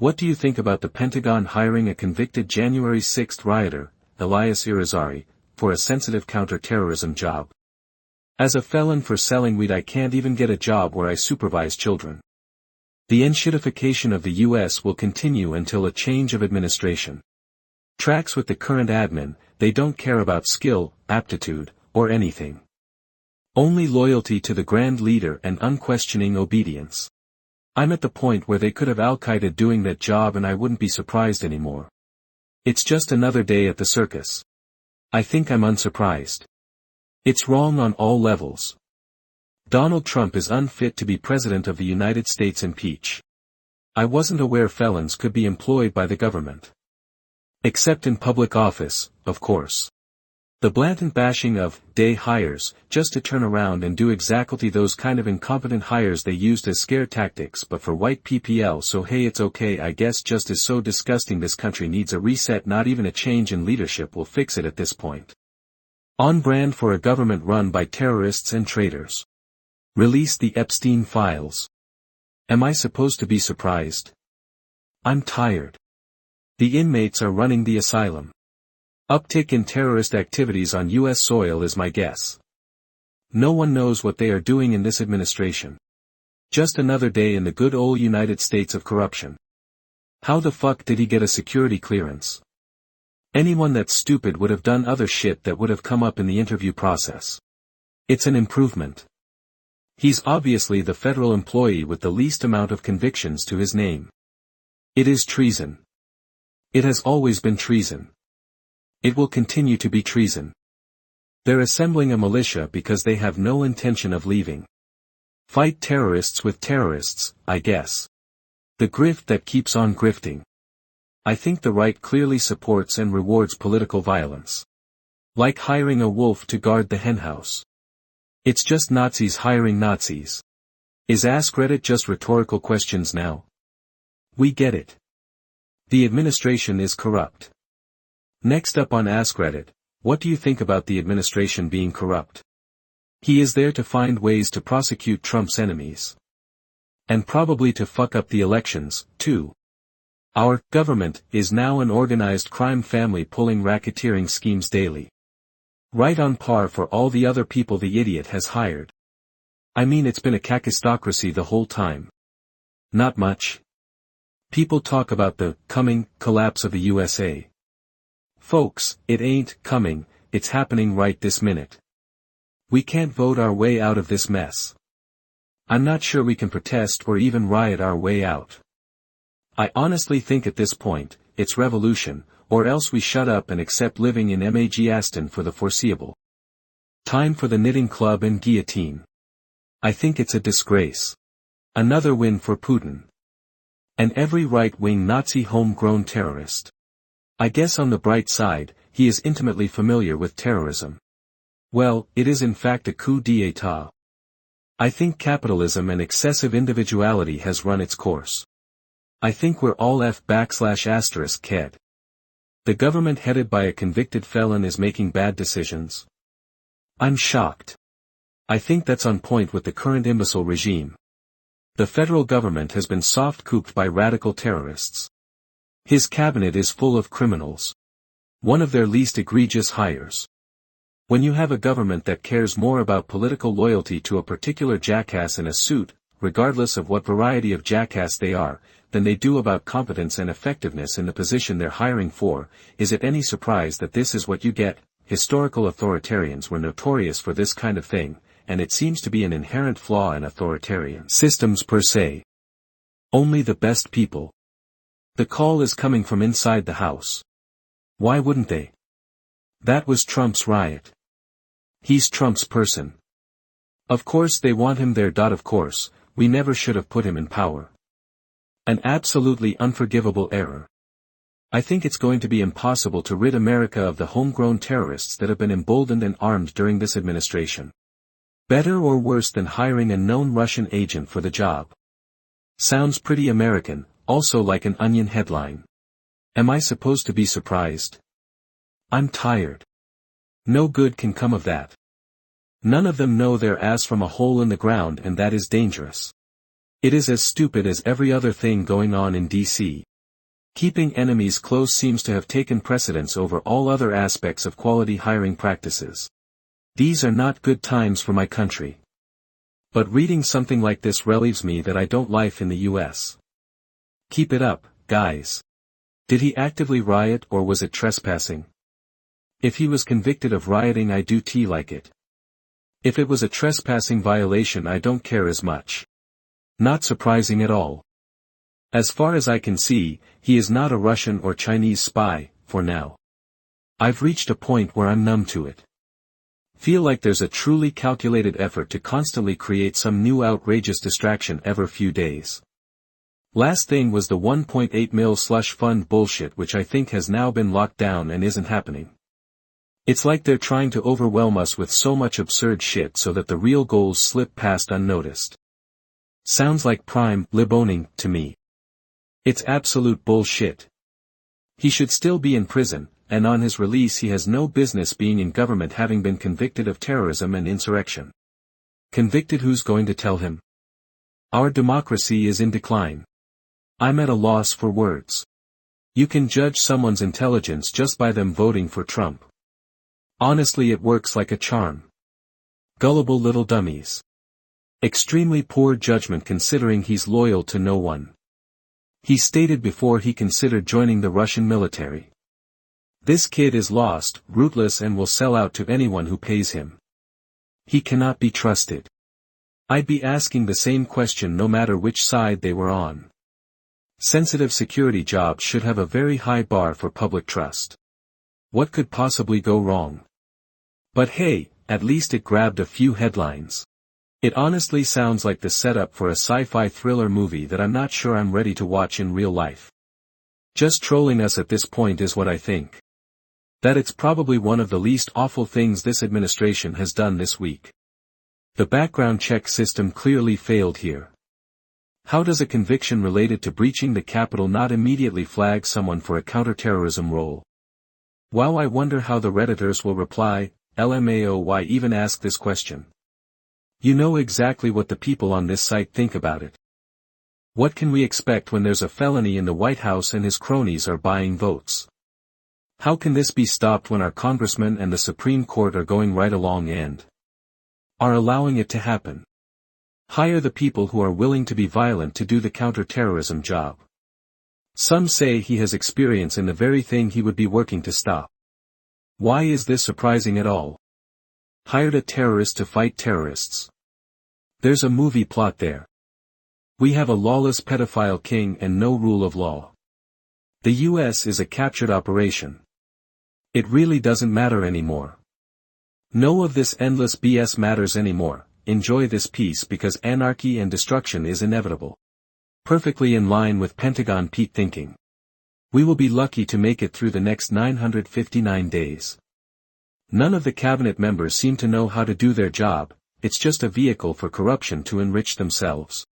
What do you think about the Pentagon hiring a convicted January 6 rioter, Elias Irizarry, for a sensitive counter-terrorism job? As a felon for selling weed, I can't even get a job where I supervise children. The enshittification of the U.S. will continue until a change of administration. Tracks with the current admin, they don't care about skill, aptitude, or anything. Only loyalty to the grand leader and unquestioning obedience. I'm at the point where they could have Al-Qaeda doing that job and I wouldn't be surprised anymore. It's just another day at the circus. I think I'm unsurprised. It's wrong on all levels. Donald Trump is unfit to be President of the United States. Impeach. I wasn't aware felons could be employed by the government. Except in public office, of course. The blatant bashing of day hires, just to turn around and do exactly those kind of incompetent hires they used as scare tactics but for white PPL, so hey, it's okay, I guess. Just is so disgusting. This country needs a reset. Not even a change in leadership will fix it at this point. On brand for a government run by terrorists and traitors. Release the Epstein files. Am I supposed to be surprised? I'm tired. The inmates are running the asylum. Uptick in terrorist activities on U.S. soil is my guess. No one knows what they are doing in this administration. Just another day in the good old United States of corruption. How the fuck did he get a security clearance? Anyone that's stupid would have done other shit that would have come up in the interview process. It's an improvement. He's obviously the federal employee with the least amount of convictions to his name. It is treason. It has always been treason. It will continue to be treason. They're assembling a militia because they have no intention of leaving. Fight terrorists with terrorists, I guess. The grift that keeps on grifting. I think the right clearly supports and rewards political violence. Like hiring a wolf to guard the henhouse. It's just Nazis hiring Nazis. Is askreddit just rhetorical questions now? We get it. The administration is corrupt. Next up on askreddit, what do you think about the administration being corrupt? He is there to find ways to prosecute Trump's enemies. And probably to fuck up the elections, too. Our government is now an organized crime family pulling racketeering schemes daily. Right on par for all the other people the idiot has hired. I mean, it's been a kakistocracy the whole time. Not much. People talk about the coming collapse of the USA. Folks, it ain't coming, it's happening right this minute. We can't vote our way out of this mess. I'm not sure we can protest or even riot our way out. I honestly think at this point, it's revolution, or else we shut up and accept living in MAG Aston for the foreseeable. Time for the knitting club and guillotine. I think it's a disgrace. Another win for Putin. And every right-wing Nazi homegrown terrorist. I guess on the bright side, he is intimately familiar with terrorism. Well, it is in fact a coup d'état. I think capitalism and excessive individuality has run its course. I think we're all F*****. The government headed by a convicted felon is making bad decisions. I'm shocked. I think that's on point with the current imbecile regime. The federal government has been soft-cooped by radical terrorists. His cabinet is full of criminals. One of their least egregious hires. When you have a government that cares more about political loyalty to a particular jackass in a suit, regardless of what variety of jackass they are, than they do about competence and effectiveness in the position they're hiring for, is it any surprise that this is what you get? Historical authoritarians were notorious for this kind of thing, and it seems to be an inherent flaw in authoritarian systems per se. Only the best people. The call is coming from inside the house. Why wouldn't they? That was Trump's riot. He's Trump's person. Of course they want him there. Of course, we never should have put him in power. An absolutely unforgivable error. I think it's going to be impossible to rid America of the homegrown terrorists that have been emboldened and armed during this administration. Better or worse than hiring a known Russian agent for the job? Sounds pretty American. Also like an Onion headline. Am I supposed to be surprised? I'm tired. No good can come of that. None of them know their ass from a hole in the ground, and that is dangerous. It is as stupid as every other thing going on in D.C. Keeping enemies close seems to have taken precedence over all other aspects of quality hiring practices. These are not good times for my country. But reading something like this relieves me that I don't live in the US. Keep it up, guys. Did he actively riot or was it trespassing? If he was convicted of rioting, I do like it. If it was a trespassing violation, I don't care as much. Not surprising at all. As far as I can see, he is not a Russian or Chinese spy, for now. I've reached a point where I'm numb to it. Feel like there's a truly calculated effort to constantly create some new outrageous distraction every few days. Last thing was the 1.8 mil slush fund bullshit, which I think has now been locked down and isn't happening. It's like they're trying to overwhelm us with so much absurd shit so that the real goals slip past unnoticed. Sounds like prime libowning to me. It's absolute bullshit. He should still be in prison, and on his release he has no business being in government, having been convicted of terrorism and insurrection. Convicted? Who's going to tell him? Our democracy is in decline. I'm at a loss for words. You can judge someone's intelligence just by them voting for Trump. Honestly, it works like a charm. Gullible little dummies. Extremely poor judgment considering he's loyal to no one. He stated before he considered joining the Russian military. This kid is lost, rootless, and will sell out to anyone who pays him. He cannot be trusted. I'd be asking the same question no matter which side they were on. Sensitive security jobs should have a very high bar for public trust. What could possibly go wrong? But hey, at least it grabbed a few headlines. It honestly sounds like the setup for a sci-fi thriller movie that I'm not sure I'm ready to watch in real life. Just trolling us at this point is what I think. That it's probably one of the least awful things this administration has done this week. The background check system clearly failed here. How does a conviction related to breaching the Capitol not immediately flag someone for a counterterrorism role? Wow, I wonder how the Redditors will reply. LMAO, why even ask this question? You know exactly what the people on this site think about it. What can we expect when there's a felony in the White House and his cronies are buying votes? How can this be stopped when our congressmen and the Supreme Court are going right along and are allowing it to happen? Hire the people who are willing to be violent to do the counterterrorism job. Some say he has experience in the very thing he would be working to stop. Why is this surprising at all? Hired a terrorist to fight terrorists. There's a movie plot there. We have a lawless pedophile king and no rule of law. The US is a captured operation. It really doesn't matter anymore. No of this endless BS matters anymore. Enjoy this peace because anarchy and destruction is inevitable. Perfectly in line with Pentagon Pete thinking. We will be lucky to make it through the next 959 days. None of the cabinet members seem to know how to do their job. It's just a vehicle for corruption to enrich themselves.